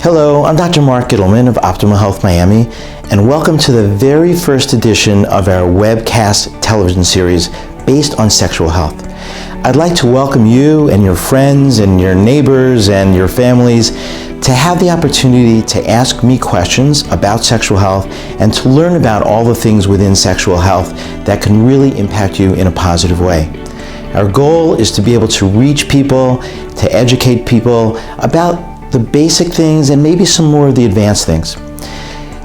Hello, I'm Dr. Mark Gittelman of Optimum Health Miami, and welcome to the very first edition of our webcast television series based on sexual health. I'd like to welcome you and your friends and your neighbors and your families to have the opportunity to ask me questions about sexual health and to learn about all the things within sexual health that can really impact you in a positive way. Our goal is to be able to reach people, to educate people about the basic things and maybe some more of the advanced things.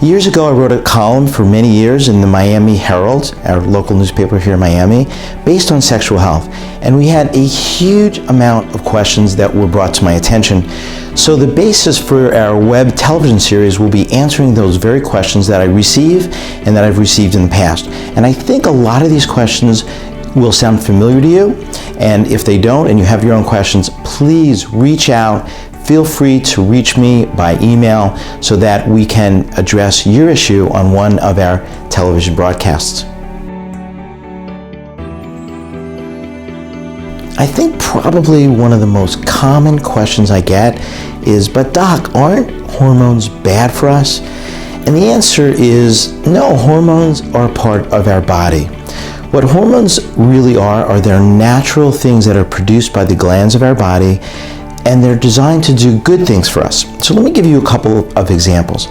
Years ago, I wrote a column for many years in the Miami Herald, our local newspaper here in Miami, based on sexual health. And we had a huge amount of questions that were brought to my attention. So the basis for our web television series will be answering those very questions that I receive and that I've received in the past. And I think a lot of these questions will sound familiar to you. And if they don't and you have your own questions, please reach out. Feel free to reach me by email so that we can address your issue on one of our television broadcasts. I think probably one of the most common questions I get is, but doc, aren't hormones bad for us? And the answer is no, hormones are part of our body. What hormones really are they're natural things that are produced by the glands of our body, and they're designed to do good things for us. So let me give you a couple of examples.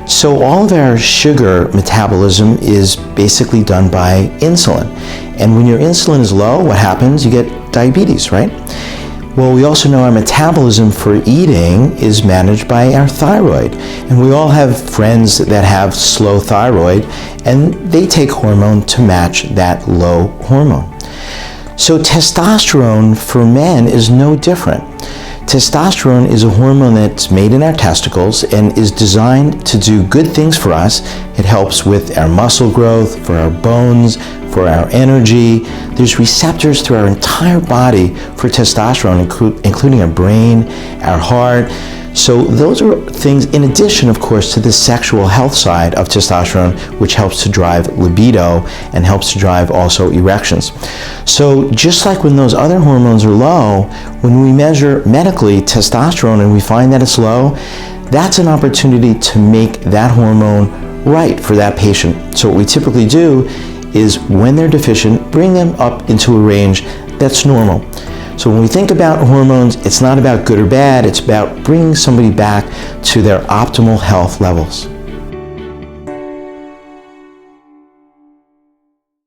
So all of our sugar metabolism is basically done by insulin. And when your insulin is low, what happens? You get diabetes, right? Well, we also know our metabolism for eating is managed by our thyroid. And we all have friends that have slow thyroid, and they take hormone to match that low hormone. So testosterone for men is no different. Testosterone is a hormone that's made in our testicles and is designed to do good things for us. It helps with our muscle growth, for our bones, for our energy. There's receptors through our entire body for testosterone, including our brain, our heart. So those are things in addition, of course, to the sexual health side of testosterone, which helps to drive libido and helps to drive also erections. So just like when those other hormones are low, when we measure medically testosterone and we find that it's low, that's an opportunity to make that hormone right for that patient. So what we typically do is when they're deficient, bring them up into a range that's normal. So when we think about hormones, it's not about good or bad, it's about bringing somebody back to their optimal health levels.